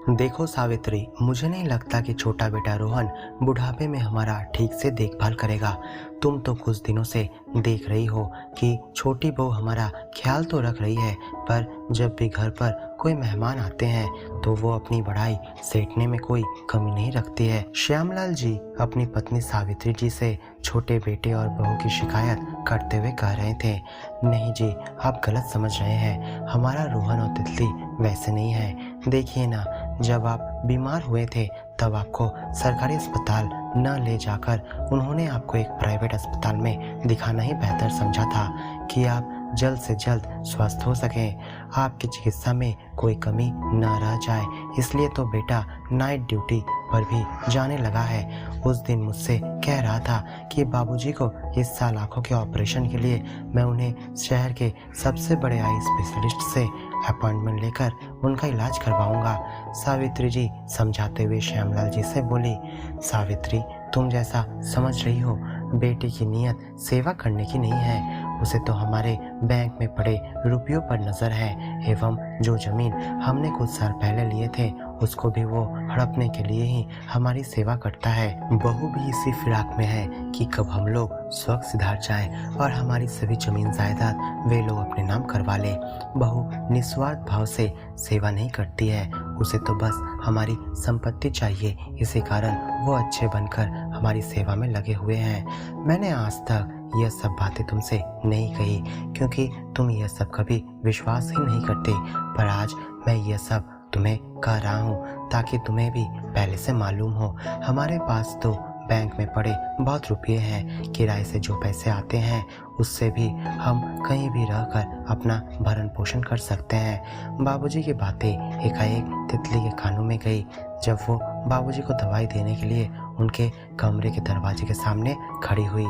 देखो सावित्री, मुझे नहीं लगता कि छोटा बेटा रोहन बुढ़ापे में हमारा ठीक से देखभाल करेगा। तुम तो कुछ दिनों से देख रही हो कि छोटी बहू हमारा ख्याल तो रख रही है, पर जब भी घर पर कोई मेहमान आते हैं तो वो अपनी बढ़ाई सेटने में कोई कमी नहीं रखती है। श्यामलाल जी अपनी पत्नी सावित्री जी से छोटे बेटे और बहू की शिकायत करते हुए कह रहे थे। नहीं जी, आप गलत समझ रहे हैं। हमारा रोहन और तितली वैसे नहीं है। देखिए ना, जब आप बीमार हुए थे तब आपको सरकारी अस्पताल न ले जाकर उन्होंने आपको एक प्राइवेट अस्पताल में दिखाना ही बेहतर समझा था कि आप जल्द से जल्द स्वस्थ हो सकें, आपकी चिकित्सा में कोई कमी न रह जाए। इसलिए तो बेटा नाइट ड्यूटी पर भी जाने लगा है। उस दिन मुझसे कह रहा था कि बाबूजी को इस साल आंखों के ऑपरेशन के लिए मैं उन्हें शहर के सबसे बड़े आई स्पेशलिस्ट से अपॉइंटमेंट लेकर उनका इलाज करवाऊंगा। सावित्री जी समझाते हुए श्यामलाल जी से बोली, सावित्री, तुम जैसा समझ रही हो, बेटे की नीयत सेवा करने की नहीं है। उसे तो हमारे बैंक में पड़े रुपयों पर नजर है, एवं जो जमीन हमने कुछ साल पहले लिए थे उसको भी वो हड़पने के लिए ही हमारी सेवा करता है। बहू भी इसी फिराक में है कि कब हम लोग स्वर्ग सिधार जाएं और हमारी सभी जमीन जायदाद वे लोग अपने नाम करवा ले। बहू निस्वार्थ भाव से सेवा नहीं करती है, उसे तो बस हमारी संपत्ति चाहिए। इसी कारण वो अच्छे बनकर हमारी सेवा में लगे हुए हैं। मैंने आज तक यह सब बातें तुमसे नहीं कही क्योंकि तुम यह सब कभी विश्वास ही नहीं करते, पर आज मैं यह सब तुम्हें कह रहा हूँ ताकि तुम्हें भी पहले से मालूम हो। हमारे पास तो बैंक में पड़े बहुत रुपये हैं, किराए से जो पैसे आते हैं उससे भी हम कहीं भी रहकर अपना भरण पोषण कर सकते हैं। बाबूजी की बातें एकाएक तितली के कानों में गई। जब वो बाबूजी को दवाई देने के लिए उनके कमरे के दरवाजे के सामने खड़ी हुई,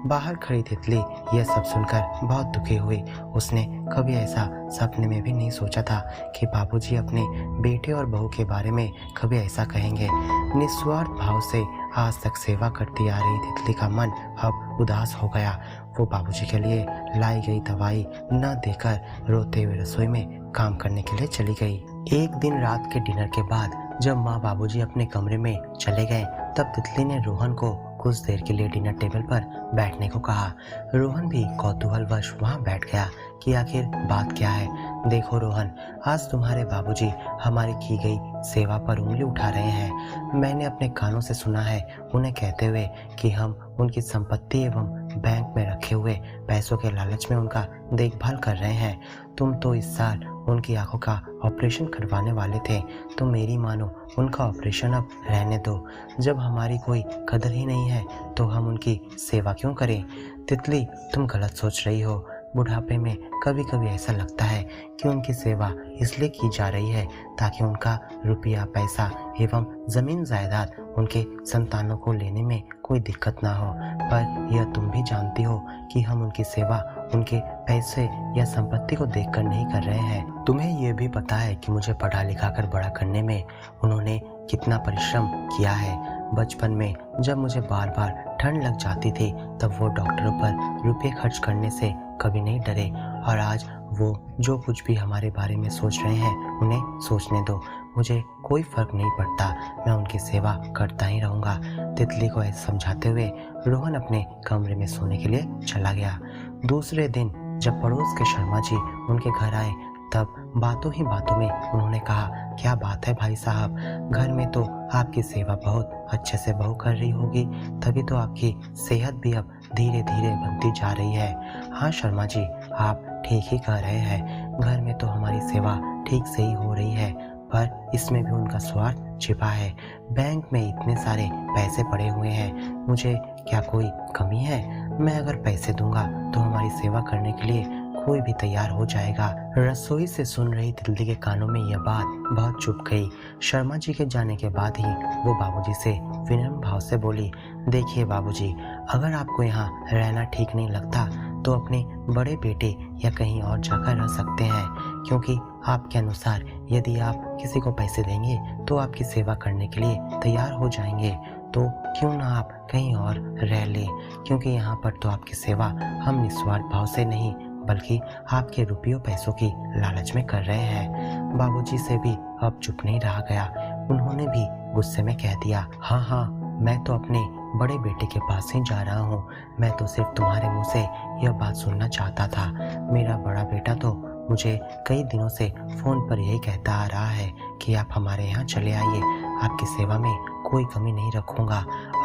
बाहर खड़ी तितली यह सब सुनकर बहुत दुखी हुई। उसने कभी ऐसा सपने में भी नहीं सोचा था कि बाबूजी अपने बेटे और बहू के बारे में कभी ऐसा कहेंगे। निस्वार्थ भाव से आज तक सेवा करती आ रही तितली का मन अब उदास हो गया। वो बाबूजी के लिए लाई गई दवाई न देकर रोते हुए रसोई में काम करने के लिए चली गई। एक दिन रात के डिनर के बाद जब माँ बाबूजी अपने कमरे में चले गए तब तितली ने रोहन को कुछ देर के लिए डिनर टेबल पर बैठने को कहा। रोहन भी कौतूहलवश वहां बैठ गया कि आखिर बात क्या है। देखो रोहन, आज तुम्हारे बाबूजी हमारी की गई सेवा पर उंगली उठा रहे हैं। मैंने अपने कानों से सुना है उन्हें कहते हुए कि हम उनकी संपत्ति एवं बैंक में रखे हुए पैसों के लालच में उनका देखभाल कर रहे हैं। तुम तो इस साल उनकी आंखों का ऑपरेशन करवाने वाले थे, तो मेरी मानो उनका ऑपरेशन अब रहने दो। जब हमारी कोई कदर ही नहीं है तो हम उनकी सेवा क्यों करें? तितली, तुम गलत सोच रही हो। बुढ़ापे में कभी कभी ऐसा लगता है कि उनकी सेवा इसलिए की जा रही है ताकि उनका रुपया पैसा एवं जमीन जायदाद उनके संतानों को लेने में कोई दिक्कत ना हो। पर यह तुम भी जानती हो कि हम उनकी सेवा उनके पैसे या संपत्ति को देखकर नहीं कर रहे हैं। तुम्हें यह भी पता है कि मुझे पढ़ा लिखा कर बड़ा करने में उन्होंने कितना परिश्रम किया है। बचपन में जब मुझे बार बार ठंड लग जाती थी तब वो डॉक्टरों पर रुपये खर्च करने से कभी नहीं डरे, और आज वो जो कुछ भी हमारे बारे में सोच रहे हैं उन्हें सोचने दो, मुझे कोई फर्क नहीं पड़ता। मैं उनकी सेवा करता ही रहूँगा। तितली को ऐसा समझाते हुए रोहन अपने कमरे में सोने के लिए चला गया। दूसरे दिन जब पड़ोस के शर्मा जी उनके घर आए तब बातों ही बातों में उन्होंने कहा, क्या बात है भाई साहब, घर में तो आपकी सेवा बहुत अच्छे से बहू कर रही होगी, तभी तो आपकी सेहत भी अब धीरे धीरे बनती जा रही है। हाँ शर्मा जी, आप ठीक ही कह रहे हैं, घर में तो हमारी सेवा ठीक से ही हो रही है, पर इसमें भी उनका स्वार्थ छिपा है। बैंक में इतने सारे पैसे पड़े हुए हैं, मुझे क्या कोई कमी है? मैं अगर पैसे दूंगा तो हमारी सेवा करने के लिए कोई भी तैयार हो जाएगा। रसोई से सुन रही तितली के कानों में यह बात बहुत चुभ गई। शर्मा जी के जाने के बाद ही वो बाबूजी से विनम्र भाव से बोली, देखिए बाबूजी, अगर आपको यहाँ रहना ठीक नहीं लगता तो अपने बड़े बेटे या कहीं और जाकर रह सकते हैं, क्योंकि आपके अनुसार यदि आप किसी को पैसे देंगे तो आपकी सेवा करने के लिए तैयार हो जाएंगे, तो क्यों ना आप कहीं और रह लें, क्योंकि यहाँ पर तो आपकी सेवा हम निस्वार्थ भाव से नहीं बल्कि आपके रुपयों पैसों की लालच में कर रहे हैं। बाबूजी से भी अब चुप नहीं रहा गया। उन्होंने भी गुस्से में कह दिया, हाँ हाँ, मैं तो अपने बड़े बेटे के पास ही जा रहा हूँ। मैं तो सिर्फ तुम्हारे मुंह से यह बात सुनना चाहता था। मेरा बड़ा बेटा तो मुझे कई दिनों से फ़ोन पर यही कहता आ रहा है कि आप हमारे यहाँ चले आइए, आपकी सेवा में कोई कमी नहीं रखूँगा।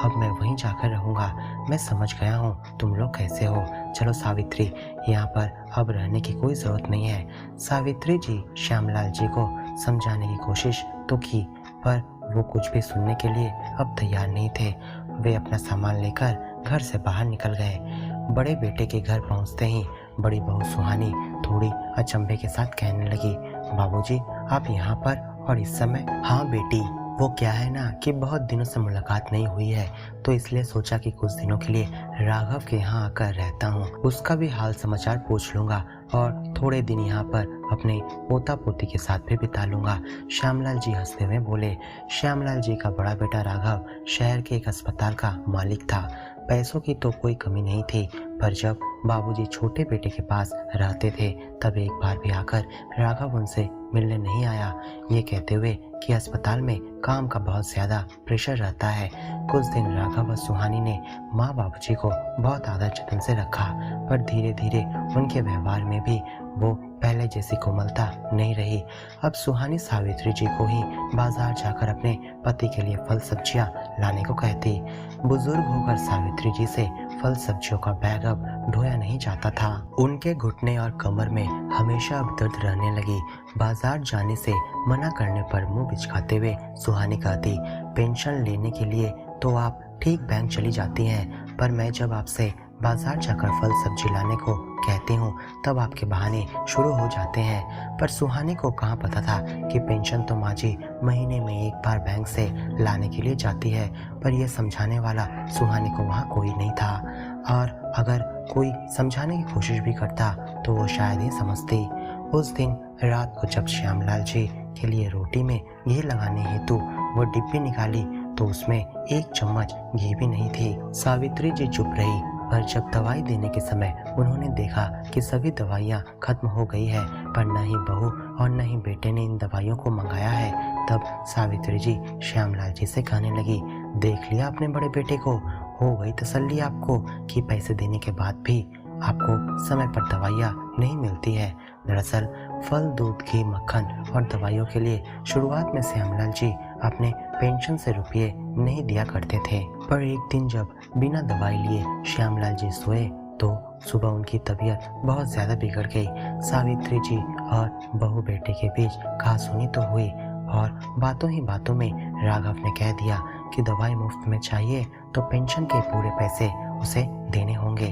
अब मैं वहीं जाकर रहूँगा। मैं समझ गया हूँ तुम लोग कैसे हो। चलो सावित्री, यहाँ पर अब रहने की कोई ज़रूरत नहीं है। सावित्री जी श्यामलाल जी को समझाने की कोशिश तो की, पर वो कुछ भी सुनने के लिए अब तैयार नहीं थे। वे अपना सामान लेकर घर से बाहर निकल गए। बड़े बेटे के घर पहुंचते ही बड़ी बहू सुहानी थोड़ी अचंभे के साथ कहने लगी, बाबूजी आप यहाँ पर और इस समय? हाँ बेटी, वो क्या है ना कि बहुत दिनों से मुलाकात नहीं हुई है, तो इसलिए सोचा कि कुछ दिनों के लिए राघव के यहाँ आकर रहता हूँ। उसका भी हाल समाचार पूछ लूँगा और थोड़े दिन यहाँ पर अपने पोता पोती के साथ भी बिता लूँगा। श्यामलाल जी हंसते हुए बोले। श्यामलाल जी का बड़ा बेटा राघव शहर के एक अस्पताल का मालिक था। पैसों की तो कोई कमी नहीं थी, पर जब बाबूजी छोटे बेटे के पास रहते थे तब एक बार भी आकर राघव उनसे मिलने नहीं आया, ये कहते हुए कि अस्पताल में काम का बहुत ज़्यादा प्रेशर रहता है। कुछ दिन राघव और सुहानी ने माँ बाबूजी को बहुत आदर जतन से रखा, पर धीरे धीरे उनके व्यवहार में भी वो पहले जैसी कोमलता नहीं रही। अब सुहानी सावित्री जी को ही बाजार जाकर अपने पति के लिए फल सब्जियां लाने को कहती। बुजुर्ग होकर सावित्री जी से फल सब्जियों का बैग अब ढोया नहीं जाता था। उनके घुटने और कमर में हमेशा अब दर्द रहने लगी। बाजार जाने से मना करने पर मुंह बिचकाते हुए सुहानी कहती, पेंशन लेने के लिए तो आप ठीक बैंक चली जाती हैं, पर मैं जब आपसे बाजार जाकर फल सब्जी लाने को कहती हूँ तब आपके बहाने शुरू हो जाते हैं। पर सुहानी को कहाँ पता था कि पेंशन तो माँ जी महीने में एक बार बैंक से लाने के लिए जाती है, पर यह समझाने वाला सुहानी को वहाँ कोई नहीं था, और अगर कोई समझाने की कोशिश भी करता तो वो शायद ही समझती। उस दिन रात को जब श्यामलाल जी के लिए रोटी में घी लगाने हेतु वो डिब्बी निकाली तो उसमें एक चम्मच घी भी नहीं थी। सावित्री जी चुप रही, पर जब दवाई देने के समय उन्होंने देखा कि सभी दवाइयाँ खत्म हो गई है, पर न ही बहू और न ही बेटे ने इन दवाइयों को मंगाया है, तब सावित्री जी श्यामलाल जी से कहने लगी, देख लिया अपने बड़े बेटे को, हो गई तसल्ली आपको कि पैसे देने के बाद भी आपको समय पर दवाइयाँ नहीं मिलती है। दरअसल फल, दूध, घी, मक्खन और दवाइयों के लिए शुरुआत में श्यामलाल जी अपने पेंशन से रुपये नहीं दिया करते थे, पर एक दिन जब बिना दवाई लिए श्यामलाल जी सोए तो सुबह उनकी तबीयत बहुत ज़्यादा बिगड़ गई। सावित्री जी और बहू बेटे के बीच कहासुनी तो हुई, और बातों ही बातों में राघव ने कह दिया कि दवाई मुफ्त में चाहिए तो पेंशन के पूरे पैसे उसे देने होंगे।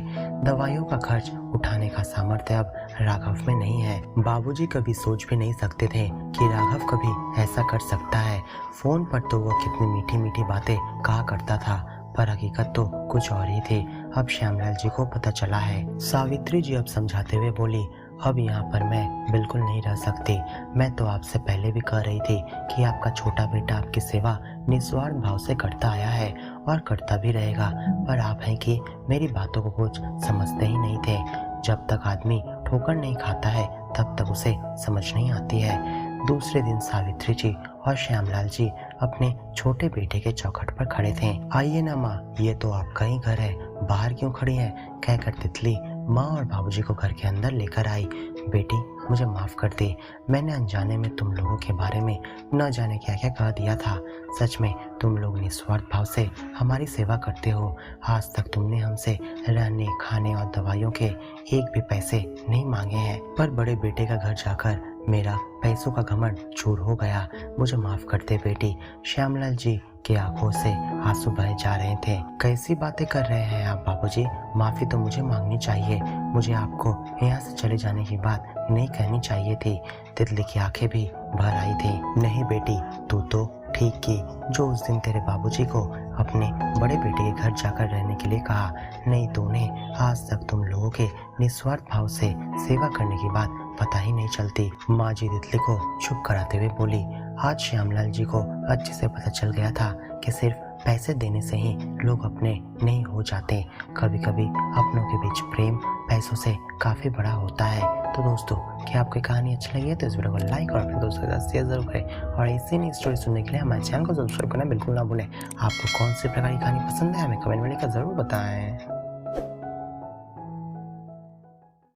दवाइयों का खर्च उठाने का सामर्थ्य अब राघव में नहीं है। बाबूजी कभी सोच भी नहीं सकते थे कि राघव कभी ऐसा कर सकता है। फोन पर तो वो कितनी मीठी मीठी बातें कहा करता था, पर हकीकत तो कुछ और ही थी। अब श्यामलाल जी को पता चला है। सावित्री जी अब समझाते हुए बोली, अब यहाँ पर मैं बिल्कुल नहीं रह सकती। मैं तो आपसे पहले भी कह रही थी कि आपका छोटा बेटा आपकी सेवा निस्वार्थ भाव से करता आया है और करता भी रहेगा, पर आप हैं कि मेरी बातों को कुछ समझते ही नहीं थे। जब तक आदमी ठोकर नहीं खाता है तब तक उसे समझ नहीं आती है। दूसरे दिन सावित्री जी और श्यामलाल जी अपने छोटे बेटे के चौखट पर खड़े थे। आइए ना माँ, ये तो आपका ही घर है, बाहर क्यों खड़ी है, कहकर तितली माँ और बाबूजी को घर के अंदर लेकर आई। बेटी मुझे माफ़ कर दे, मैंने अनजाने में तुम लोगों के बारे में न जाने क्या क्या कह दिया था। सच में तुम लोग निस्वार्थ भाव से हमारी सेवा करते हो। आज तक तुमने हमसे रहने, खाने और दवाइयों के एक भी पैसे नहीं मांगे हैं, पर बड़े बेटे का घर जाकर मेरा पैसों का घमंड चूर हो गया। मुझे माफ़ कर दे बेटी। श्यामलाल जी की आंखों से आंसू बहे जा रहे थे। कैसी बातें कर रहे हैं आप बाबूजी, माफ़ी तो मुझे मांगनी चाहिए। मुझे आपको यहाँ से चले जाने की बात नहीं कहनी चाहिए थी। तितली की आंखें भी भर आई थी। नहीं बेटी, तू तो ठीक की जो उस दिन तेरे बाबूजी को अपने बड़े बेटे के घर जाकर रहने के लिए कहा, नहीं तो उन्हें आज तक तुम लोगों के निस्वार्थ भाव से सेवा करने की बात पता ही नहीं चलती। माँ जी तितली को चुप कराते हुए बोली, आज श्यामलाल जी को अच्छे से पता चल गया था कि सिर्फ पैसे देने से ही लोग अपने नहीं हो जाते। कभी कभी अपनों के बीच प्रेम पैसों से काफ़ी बड़ा होता है। तो दोस्तों, कि आपको कहानी अच्छी लगी है तो इस वीडियो को लाइक और अपने दोस्तों के साथ शेयर जरूर करें और ऐसी नई स्टोरी सुनने के लिए हमारे चैनल को सब्सक्राइब करना बिल्कुल ना भूलें। आपको कौन सी प्रकार की कहानी पसंद है हमें कमेंट में लिखकर ज़रूर बताएं।